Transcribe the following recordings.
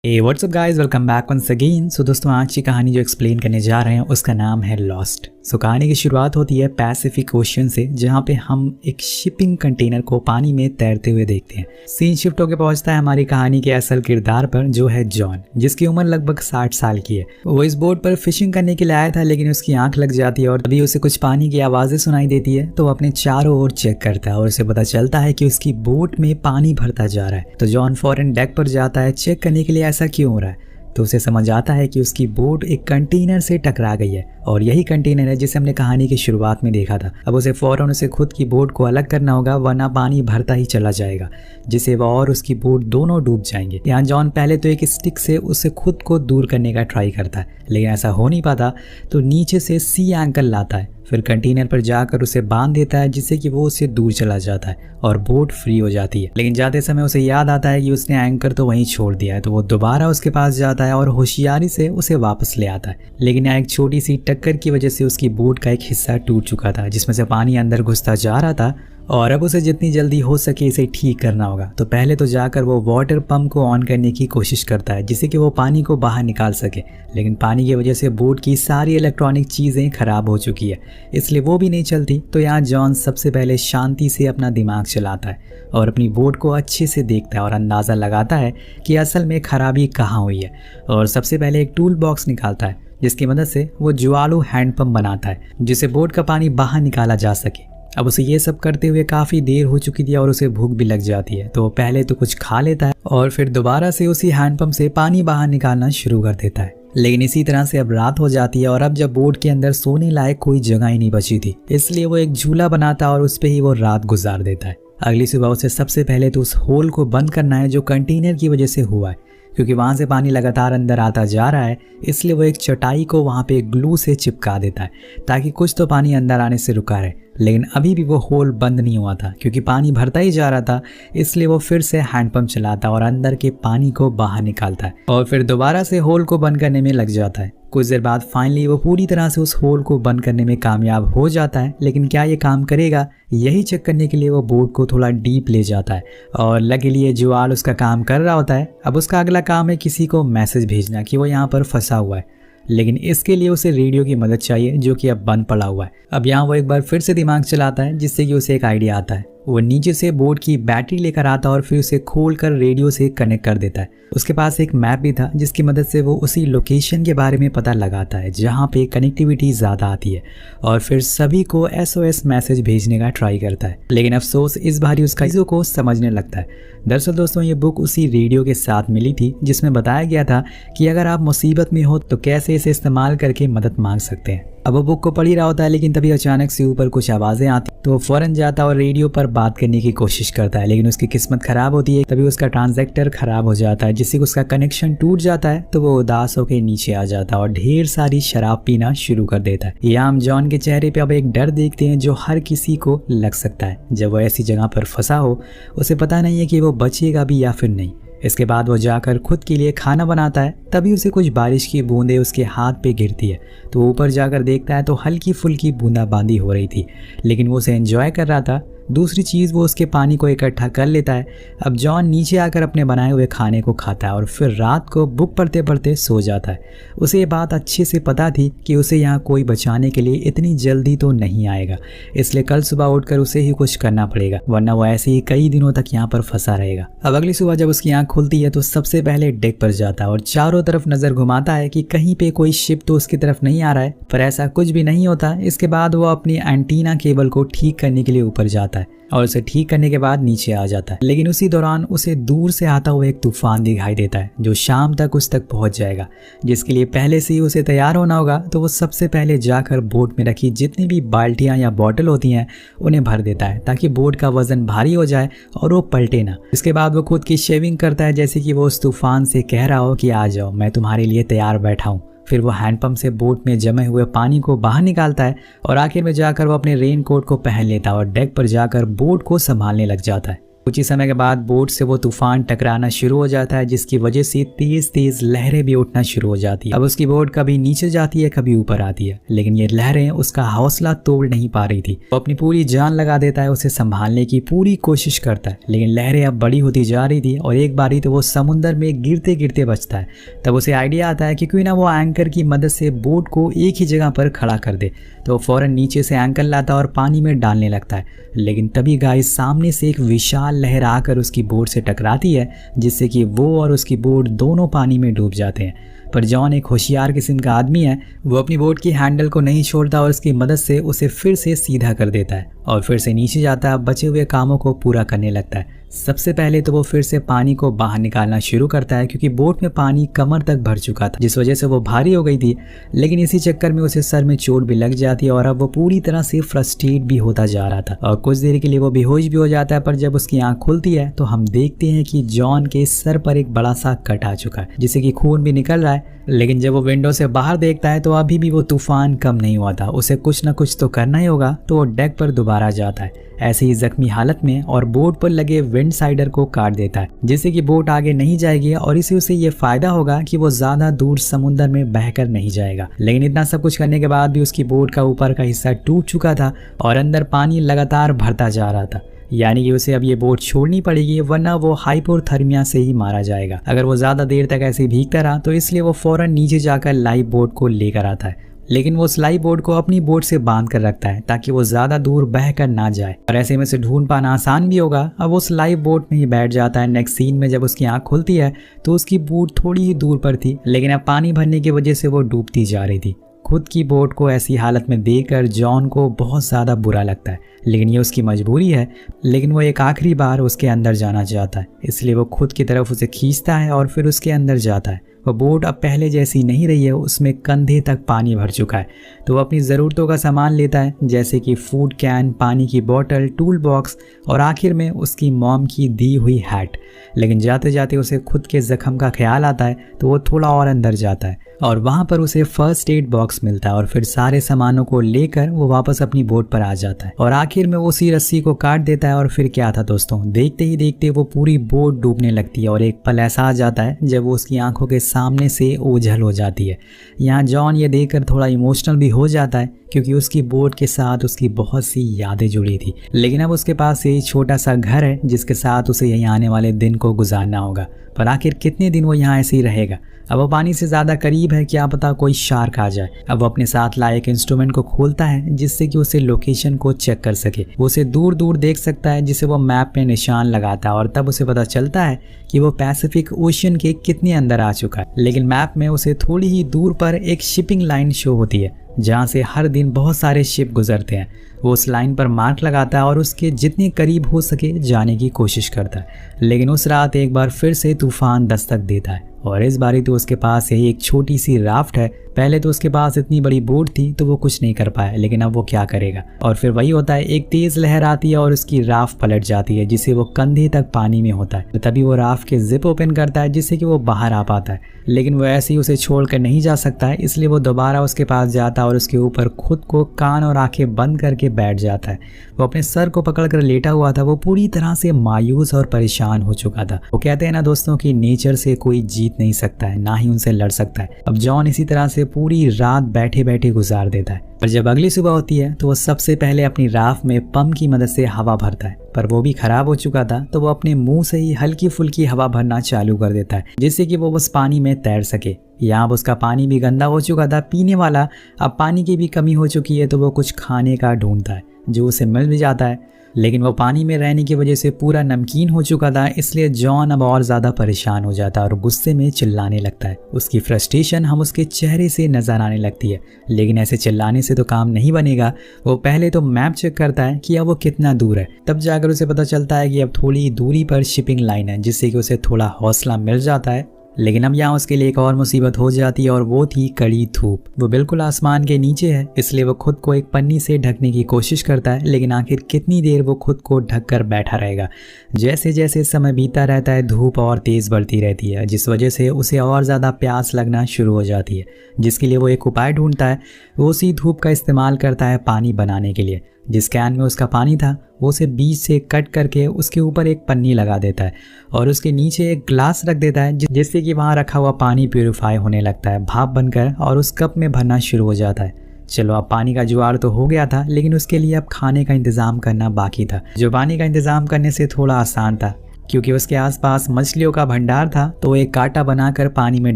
हे what's up guys, welcome back once again. So दोस्तों, आज की कहानी जो एक्सप्लेन करने जा रहे हैं उसका नाम है लॉस्ट। सो कहानी की शुरुआत होती है पैसिफिक ओशियन से, जहाँ पे हम एक शिपिंग कंटेनर को पानी में तैरते हुए देखते हैं। सीन शिफ्ट होकर पहुंचता है हमारी कहानी के असल किरदार पर, जो है जॉन, जिसकी उम्र लगभग 60 साल की है। वो इस बोट पर फिशिंग करने के लिए आया था, लेकिन उसकी आंख लग जाती है और तभी उसे कुछ पानी की आवाजें सुनाई देती है। तो वो अपने चारों ओर चेक करता है और उसे पता चलता है कि उसकी बोट में पानी भरता जा रहा है। तो जॉन फौरन डेक पर जाता है चेक करने के लिए ऐसा क्यों हो रहा है। तो उसे समझ आता है कि उसकी बोट एक कंटेनर से टकरा गई है और यही कंटेनर है जिसे हमने कहानी की शुरुआत में देखा था। अब उसे फौरन उसे खुद की बोट को अलग करना होगा, वरना पानी भरता ही चला जाएगा, जिससे वह और उसकी बोट दोनों डूब जाएंगे। यहाँ जॉन पहले तो एक स्टिक से उसे खुद को दूर करने का ट्राई करता है, लेकिन ऐसा हो नहीं पाता। तो नीचे से सी एंकल लाता है, फिर कंटेनर पर जाकर उसे बांध देता है, जिससे कि वो उससे दूर चला जाता है और बोट फ्री हो जाती है। लेकिन जाते समय उसे याद आता है कि उसने एंकर तो वहीं छोड़ दिया है। तो वो दोबारा उसके पास जाता है और होशियारी से उसे वापस ले आता है। लेकिन यहाँ एक छोटी सी टक्कर की वजह से उसकी बोट का एक हिस्सा टूट चुका था, जिसमें से पानी अंदर घुसता जा रहा था और अब उसे जितनी जल्दी हो सके इसे ठीक करना होगा। तो पहले तो जाकर वो वाटर पंप को ऑन करने की कोशिश करता है, जिससे कि वो पानी को बाहर निकाल सके। लेकिन पानी की वजह से बोट की सारी इलेक्ट्रॉनिक चीज़ें खराब हो चुकी है, इसलिए वो भी नहीं चलती। तो यहाँ जॉन सबसे पहले शांति से अपना दिमाग चलाता है और अपनी बोट को अच्छे से देखता है और अंदाज़ा लगाता है कि असल में खराबी कहाँ हुई है। और सबसे पहले एक टूल बॉक्स निकालता है, जिसकी मदद से वो ज्वालू हैंडपम्प बनाता है, जिससे बोट का पानी बाहर निकाला जा सके। अब उसे ये सब करते हुए काफ़ी देर हो चुकी थी और उसे भूख भी लग जाती है। तो पहले तो कुछ खा लेता है और फिर दोबारा से उसी हैंडपंप से पानी बाहर निकालना शुरू कर देता है। लेकिन इसी तरह से अब रात हो जाती है और अब जब बोट के अंदर सोने लायक कोई जगह ही नहीं बची थी, इसलिए वो एक झूला बनाता है और उस पर ही वो रात गुजार देता है। अगली सुबह उसे सबसे पहले तो उस होल को बंद करना है जो कंटेनर की वजह से हुआ है, क्योंकि वहाँ से पानी लगातार अंदर आता जा रहा है। इसलिए वो एक चटाई को वहाँ पे ग्लू से चिपका देता है, ताकि कुछ तो पानी अंदर आने से रुका रहे। लेकिन अभी भी वो होल बंद नहीं हुआ था, क्योंकि पानी भरता ही जा रहा था। इसलिए वो फिर से हैंडपंप चलाता और अंदर के पानी को बाहर निकालता है और फिर दोबारा से होल को बंद करने में लग जाता है। कुछ देर बाद फाइनली वो पूरी तरह से उस होल को बंद करने में कामयाब हो जाता है। लेकिन क्या ये काम करेगा, यही चेक करने के लिए वो बोट को थोड़ा डीप ले जाता है और लकीली ये ज्वाल उसका काम कर रहा होता है। अब उसका अगला काम है किसी को मैसेज भेजना कि वो यहाँ पर फंसा हुआ है, लेकिन इसके लिए उसे रेडियो की मदद चाहिए, जो कि अब बंद पड़ा हुआ है। अब यहाँ वो एक बार फिर से दिमाग चलाता है, जिससे कि उसे एक आइडिया आता है। वो नीचे से बोट की बैटरी लेकर आता और फिर उसे खोलकर रेडियो से कनेक्ट कर देता है। उसके पास एक मैप भी था, जिसकी मदद से वो उसी लोकेशन के बारे में पता लगाता है जहाँ पे कनेक्टिविटी ज़्यादा आती है और फिर सभी को SOS मैसेज भेजने का ट्राई करता है। लेकिन अफसोस इस बार उसका चीज़ों को समझने लगता है। दरअसल दोस्तों, ये बुक उसी रेडियो के साथ मिली थी, जिसमें बताया गया था कि अगर आप मुसीबत में हो तो कैसे इसे इस्तेमाल करके मदद मांग सकते हैं। अब वो बुक को पढ़ ही रहा होता है, लेकिन तभी अचानक से ऊपर कुछ आवाज़ें आती, तो वो फौरन जाता और रेडियो पर बात करने की कोशिश करता है। लेकिन उसकी किस्मत खराब होती है, तभी उसका ट्रांजैक्टर खराब हो जाता है, जिससे उसका कनेक्शन टूट जाता है। तो वो उदास होकर नीचे आ जाता है और ढेर सारी शराब पीना शुरू कर देता है। यहाँ हम जॉन के चेहरे पे अब एक डर देखते हैं जो हर किसी को लग सकता है जब वो ऐसी जगह पर फंसा हो। उसे पता नहीं है कि वो बचेगा भी या फिर नहीं। इसके बाद वो जाकर खुद के लिए खाना बनाता है, तभी उसे कुछ बारिश की बूंदें उसके हाथ पे गिरती है। तो ऊपर जाकर देखता है तो हल्की फुल्की बूंदाबांदी हो रही थी, लेकिन वो उसे एंजॉय कर रहा था। दूसरी चीज़, वो उसके पानी को इकट्ठा कर लेता है। अब जॉन नीचे आकर अपने बनाए हुए खाने को खाता है और फिर रात को बुक पढ़ते पढ़ते सो जाता है। उसे ये बात अच्छे से पता थी कि उसे यहाँ कोई बचाने के लिए इतनी जल्दी तो नहीं आएगा, इसलिए कल सुबह उठकर उसे ही कुछ करना पड़ेगा, वरना वो ऐसे ही कई दिनों तक यहाँ पर फंसा रहेगा। अब अगली सुबह जब उसकी आँख खुलती है तो सबसे पहले डेक पर जाता है और चारों तरफ नज़र घुमाता है कि कहीं पे कोई शिप तो उसकी तरफ नहीं आ रहा है, पर ऐसा कुछ भी नहीं होता। इसके बाद वो अपनी एंटीना केबल को ठीक करने के लिए ऊपर जाता है और उसे ठीक करने के बाद नीचे आ जाता है। लेकिन उसी दौरान उसे दूर से आता हुआ एक तूफान दिखाई देता है, जो शाम तक उस तक पहुंच जाएगा, जिसके लिए पहले से ही उसे तैयार होना होगा। तो वो सबसे पहले जाकर बोट में रखी जितनी भी बाल्टियां या बॉटल होती हैं उन्हें भर देता है, ताकि बोट का वजन भारी हो जाए और वो पलटे ना। इसके बाद वो खुद की शेविंग करता है, जैसे कि वो उस तूफान से कह रहा हो कि आ जाओ, मैं तुम्हारे लिए तैयार बैठा हूँ। फिर वो हैंडपंप से बोट में जमे हुए पानी को बाहर निकालता है और आखिर में जाकर वो अपने रेन कोट को पहन लेता है और डेक पर जाकर बोट को संभालने लग जाता है। कुछ ही समय के बाद बोट से वो तूफान टकराना शुरू हो जाता है, जिसकी वजह से तेज तेज लहरें भी उठना शुरू हो जाती है। अब उसकी बोट कभी नीचे जाती है, कभी ऊपर आती है, लेकिन ये लहरें उसका हौसला तोड़ नहीं पा रही थी। वो अपनी पूरी जान लगा देता है, उसे संभालने की पूरी कोशिश करता है, लेकिन लहरें अब बड़ी होती जा रही थी और एक बारी तो वो समुद्र में गिरते गिरते बचता है। तब उसे आइडिया आता है कि क्यों ना वो एंकर की मदद से बोट को एक ही जगह पर खड़ा कर दे। तो वो फौरन नीचे से एंकर लाता है और पानी में डालने लगता है, लेकिन तभी गाइस सामने से एक विशाल लहर आकर उसकी बोट से टकराती है, जिससे कि वो और उसकी बोट दोनों पानी में डूब जाते हैं। पर जॉन एक होशियार किस्म का आदमी है, वो अपनी बोट की हैंडल को नहीं छोड़ता और उसकी मदद से उसे फिर से सीधा कर देता है और फिर से नीचे जाता है, बचे हुए कामों को पूरा करने लगता है। सबसे पहले तो वो फिर से पानी को बाहर निकालना शुरू करता है, क्योंकि बोट में पानी कमर तक भर चुका था, जिस वजह से वो भारी हो गई थी। लेकिन इसी चक्कर में उसे सर में चोट भी लग जाती है और अब वो पूरी तरह से फ्रस्ट्रेट भी होता जा रहा था और कुछ देर के लिए वो बेहोश भी हो जाता है। पर जब उसकी आंख खुलती है तो हम देखते हैं कि जॉन के सर पर एक बड़ा सा कट आ चुका है, जिससे कि खून भी निकल रहा है। लेकिन जब वो विंडो से बाहर देखता है तो अभी भी वो तूफान कम नहीं हुआ था, उसे कुछ ना कुछ तो करना ही होगा। तो वो डेक पर दोबारा जाता है ऐसे ही जख्मी हालत में और बोट पर लगे विंड साइडर को काट देता है, जिससे कि बोट आगे नहीं जाएगी और इसे उसे ये फायदा होगा कि वो ज्यादा दूर समुद्र में बहकर नहीं जाएगा। लेकिन इतना सब कुछ करने के बाद भी उसकी बोट का ऊपर का हिस्सा टूट चुका था और अंदर पानी लगातार भरता जा रहा था, यानी कि उसे अब ये बोट छोड़नी पड़ेगी, वरना वो हाइपोथर्मिया से ही मारा जाएगा अगर वो ज्यादा देर तक ऐसे भीगता रहा। तो इसलिए वो फौरन नीचे जाकर लाइव बोट को लेकर आता है, लेकिन वो उस लाइव बोट को अपनी बोट से बांध कर रखता है ताकि वो ज्यादा दूर बह कर ना जाए और ऐसे में से ढूंढ पाना आसान भी होगा। अब उस लाइव बोट में ही बैठ जाता है। नेक्स्ट सीन में जब उसकी आंख खुलती है तो उसकी बोट थोड़ी ही दूर पर थी, लेकिन अब पानी भरने की वजह से वो डूबती जा रही थी। खुद की बोट को ऐसी हालत में देखकर जॉन को बहुत ज़्यादा बुरा लगता है, लेकिन ये उसकी मजबूरी है। लेकिन वो एक आखिरी बार उसके अंदर जाना चाहता है, इसलिए वो खुद की तरफ उसे खींचता है और फिर उसके अंदर जाता है। वो बोट अब पहले जैसी नहीं रही है, उसमें कंधे तक पानी भर चुका है। तो वो अपनी ज़रूरतों का सामान लेता है, जैसे कि फूड कैन, पानी की बोतल, टूल बॉक्स और आखिर में उसकी मॉम की दी हुई हैट। लेकिन जाते जाते उसे खुद के ज़ख्म का ख्याल आता है, तो वो थोड़ा और अंदर जाता है और वहाँ पर उसे फर्स्ट एड बॉक्स मिलता है और फिर सारे सामानों को लेकर वो वापस अपनी बोट पर आ जाता है और आखिर में वो उसी रस्सी को काट देता है। और फिर क्या था दोस्तों, देखते ही देखते वो पूरी बोट डूबने लगती है और एक पल ऐसा आ जाता है जब वो उसकी आंखों के सामने से ओझल हो जाती है। यहाँ जॉन ये देखकर थोड़ा इमोशनल भी हो जाता है, क्योंकि उसकी बोट के साथ उसकी बहुत सी यादें जुड़ी थी। लेकिन अब उसके पास एक छोटा सा घर है जिसके साथ उसे यहीं आने वाले दिन को गुजारना होगा। पर आखिर कितने दिन वो यहाँ ऐसे ही रहेगा। अब वो पानी से ज़्यादा करीब है, क्या पता कोई शार्क आ जाए। अब वो अपने साथ लाए एक इंस्ट्रूमेंट को खोलता है जिससे कि उसे लोकेशन को चेक कर सके। वो उसे दूर दूर देख सकता है, जिसे वो मैप में निशान लगाता है और तब उसे पता चलता है कि वो पैसिफिक ओशियन के कितने अंदर आ चुका है। लेकिन मैप में उसे थोड़ी ही दूर पर एक शिपिंग लाइन शो होती है जहाँ से हर दिन बहुत सारे शिप गुजरते हैं। वो उस लाइन पर मार्क लगाता है और उसके जितने करीब हो सके जाने की कोशिश करता है। लेकिन उस रात एक बार फिर से तूफान दस्तक देता है और इस बारी तो उसके पास यही एक छोटी सी राफ्ट है। पहले तो उसके पास इतनी बड़ी बोट थी तो वो कुछ नहीं कर पाया, लेकिन अब वो क्या करेगा। और फिर वही होता है, एक तेज लहर आती है और उसकी राफ्ट पलट जाती है, जिससे वो कंधे तक पानी में होता है। तो तभी वो राफ्ट के जिप ओपन करता है जिससे कि वो बाहर आ पाता है। लेकिन वो ऐसे ही उसे छोड़कर नहीं जा सकता है, इसलिए वो दोबारा उसके पास जाता है और उसके ऊपर खुद को कान और आंखें बंद करके बैठ जाता है। वो अपने सर को पकड़कर लेटा हुआ था। वो पूरी तरह से मायूस और परेशान हो चुका था। वो कहते हैं ना दोस्तों कि नेचर से कोई जीत नहीं सकता है, ना ही उनसे लड़ सकता है। अब जॉन इसी तरह से पूरी रात बैठे बैठे गुजार देता है। पर जब अगली सुबह होती है तो वो सबसे पहले अपनी राफ्ट में पंप की मदद से हवा भरता है, पर वो भी खराब हो चुका था। तो वो अपने मुंह से ही हल्की फुल्की हवा भरना चालू कर देता है, जिससे कि वो बस पानी में तैर सके। यहाँ उसका पानी भी गंदा हो चुका था पीने वाला। अब पानी की भी कमी हो चुकी है, तो वो कुछ खाने का ढूंढता है जो उसे मिल भी जाता है। लेकिन वो पानी में रहने की वजह से पूरा नमकीन हो चुका था, इसलिए जॉन अब और ज़्यादा परेशान हो जाता है और गुस्से में चिल्लाने लगता है। उसकी फ्रस्ट्रेशन हम उसके चेहरे से नजर आने लगती है। लेकिन ऐसे चिल्लाने से तो काम नहीं बनेगा। वो पहले तो मैप चेक करता है कि अब वो कितना दूर है। तब जाकर उसे पता चलता है कि अब थोड़ी दूरी पर शिपिंग लाइन है, जिससे कि उसे थोड़ा हौसला मिल जाता है। लेकिन अब यहाँ उसके लिए एक और मुसीबत हो जाती है और वो थी कड़ी धूप। वो बिल्कुल आसमान के नीचे है, इसलिए वो खुद को एक पन्नी से ढकने की कोशिश करता है। लेकिन आखिर कितनी देर वो खुद को ढककर बैठा रहेगा। जैसे जैसे समय बीता रहता है धूप और तेज़ बढ़ती रहती है, जिस वजह से उसे और ज़्यादा प्यास लगना शुरू हो जाती है, जिसके लिए वो एक उपाय ढूंढता है। वो उसी धूप का इस्तेमाल करता है पानी बनाने के लिए। जिस कैन में उसका पानी था वो उसे बीच से कट करके उसके ऊपर एक पन्नी लगा देता है और उसके नीचे एक ग्लास रख देता है, जिससे कि वहाँ रखा हुआ पानी प्यूरिफाई होने लगता है भाप बनकर और उस कप में भरना शुरू हो जाता है। चलो अब पानी का जुगाड़ तो हो गया था, लेकिन उसके लिए अब खाने का इंतज़ाम करना बाकी था, जो पानी का इंतज़ाम करने से थोड़ा आसान था क्योंकि उसके आसपास मछलियों का भंडार था। तो वो एक कांटा बनाकर पानी में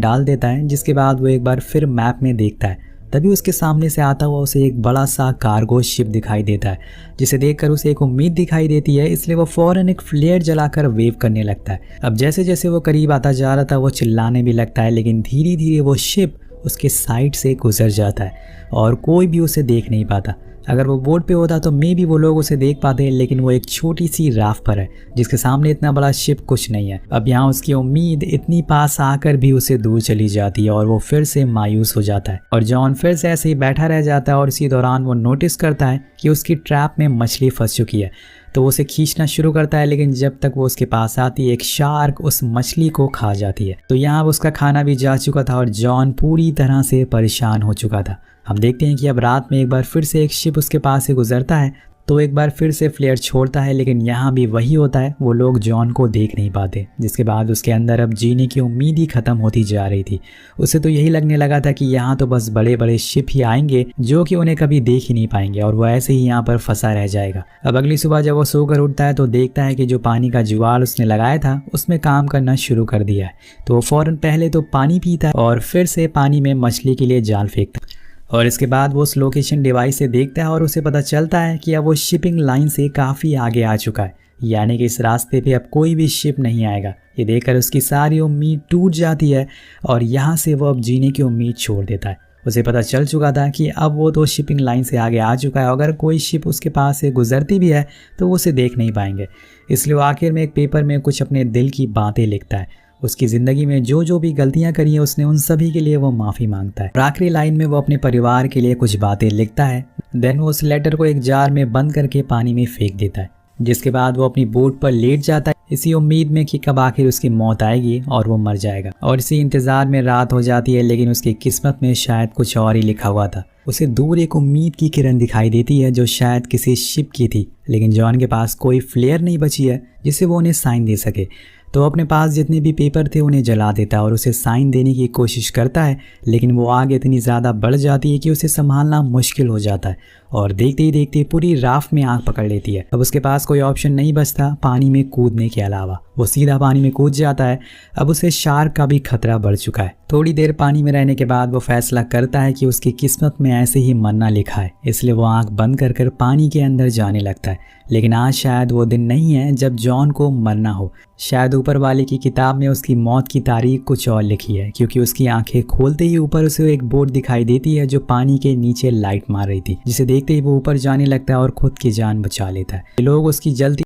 डाल देता है, जिसके बाद वो एक बार फिर मैप में देखता है। तभी उसके सामने से आता हुआ उसे एक बड़ा सा कार्गो शिप दिखाई देता है, जिसे देखकर उसे एक उम्मीद दिखाई देती है, इसलिए वो फौरन एक फ्लेयर जलाकर वेव करने लगता है। अब जैसे जैसे वो करीब आता जा रहा था वो चिल्लाने भी लगता है, लेकिन धीरे धीरे वो शिप उसके साइड से गुजर जाता है और कोई भी उसे देख नहीं पाता। अगर वो बोट पे होता तो मे भी वो लोग उसे देख पाते, लेकिन वो एक छोटी सी राफ्ट पर है जिसके सामने इतना बड़ा शिप कुछ नहीं है। अब यहाँ उसकी उम्मीद इतनी पास आकर भी उसे दूर चली जाती है और वो फिर से मायूस हो जाता है और जॉन फिर से ऐसे ही बैठा रह जाता है और इसी दौरान वो नोटिस करता है कि उसकी ट्रैप में मछली फंस चुकी है। तो वो उसे खींचना शुरू करता है, लेकिन जब तक वो उसके पास आती है एक शार्क उस मछली को खा जाती है। तो यहाँ उसका खाना भी जा चुका था और जॉन पूरी तरह से परेशान हो चुका था। हम देखते हैं कि अब रात में एक बार फिर से एक शिप उसके पास से गुजरता है, तो एक बार फिर से फ्लेयर छोड़ता है, लेकिन यहाँ भी वही होता है, वो लोग जॉन को देख नहीं पाते। जिसके बाद उसके अंदर अब जीने की उम्मीद ही खत्म होती जा रही थी। उसे तो यही लगने लगा था कि यहाँ तो बस बड़े बड़े शिप ही आएंगे जो कि उन्हें कभी देख ही नहीं पाएंगे और वो ऐसे ही यहाँ पर फंसा रह जाएगा। अब अगली सुबह जब वो सोकर उठता है तो देखता है कि जो पानी का जुगाड़ उसने लगाया था उसमें काम करना शुरू कर दिया है। तो वो फौरन पहले तो पानी पीता है और फिर से पानी में मछली के लिए जाल फेंकता है और इसके बाद वो उस लोकेशन डिवाइस से देखता है और उसे पता चलता है कि अब वो शिपिंग लाइन से काफ़ी आगे आ चुका है, यानी कि इस रास्ते पे अब कोई भी शिप नहीं आएगा। ये देखकर उसकी सारी उम्मीद टूट जाती है और यहाँ से वो अब जीने की उम्मीद छोड़ देता है। उसे पता चल चुका था कि अब वो तो शिपिंग लाइन से आगे आ चुका है, अगर कोई शिप उसके पास से गुजरती भी है तो वो उसे देख नहीं पाएंगे। इसलिए वो आखिर में एक पेपर में कुछ अपने दिल की बातें लिखता है। उसकी ज़िंदगी में जो जो भी गलतियां करी हैं उसने उन सभी के लिए वो माफ़ी मांगता है। और आखिरी लाइन में वो अपने परिवार के लिए कुछ बातें लिखता है। देन वो उस लेटर को एक जार में बंद करके पानी में फेंक देता है, जिसके बाद वो अपनी बोट पर लेट जाता है इसी उम्मीद में कि कब आखिर उसकी मौत आएगी और वो मर जाएगा। और इसी इंतज़ार में रात हो जाती है, लेकिन उसकी किस्मत में शायद कुछ और ही लिखा हुआ था। उसे दूर एक उम्मीद की किरण दिखाई देती है जो शायद किसी शिप की थी, लेकिन जॉन के पास कोई फ्लेयर नहीं बची है जिससे वो उन्हें साइन दे सके। तो अपने पास जितने भी पेपर थे उन्हें जला देता है और उसे साइन देने की कोशिश करता है, लेकिन वो आग इतनी ज़्यादा बढ़ जाती है कि उसे संभालना मुश्किल हो जाता है और देखते ही देखते पूरी राफ्ट में आग पकड़ लेती है। अब उसके पास कोई ऑप्शन नहीं बचता पानी में कूदने के अलावा, वो सीधा पानी में कूद जाता है। अब उसे शार्क का भी खतरा बढ़ चुका है। थोड़ी देर पानी में रहने के बाद वो फैसला करता है कि उसकी किस्मत में ऐसे ही मरना लिखा है, इसलिए वो आँख बंद कर कर पानी के अंदर जाने लगता है। लेकिन आज शायद वो दिन नहीं है जब जॉन को मरना हो। शायद ऊपर वाले की किताब में उसकी मौत की तारीख कुछ और लिखी है, क्योंकि उसकी आंखें खोलते ही ऊपर उसे एक बोर्ड दिखाई देती है जो पानी के नीचे लाइट मार रही थी, जिसे देखते ही वो ऊपर जाने लगता है और खुद की जान बचा लेता है। लोग उसकी जल्दी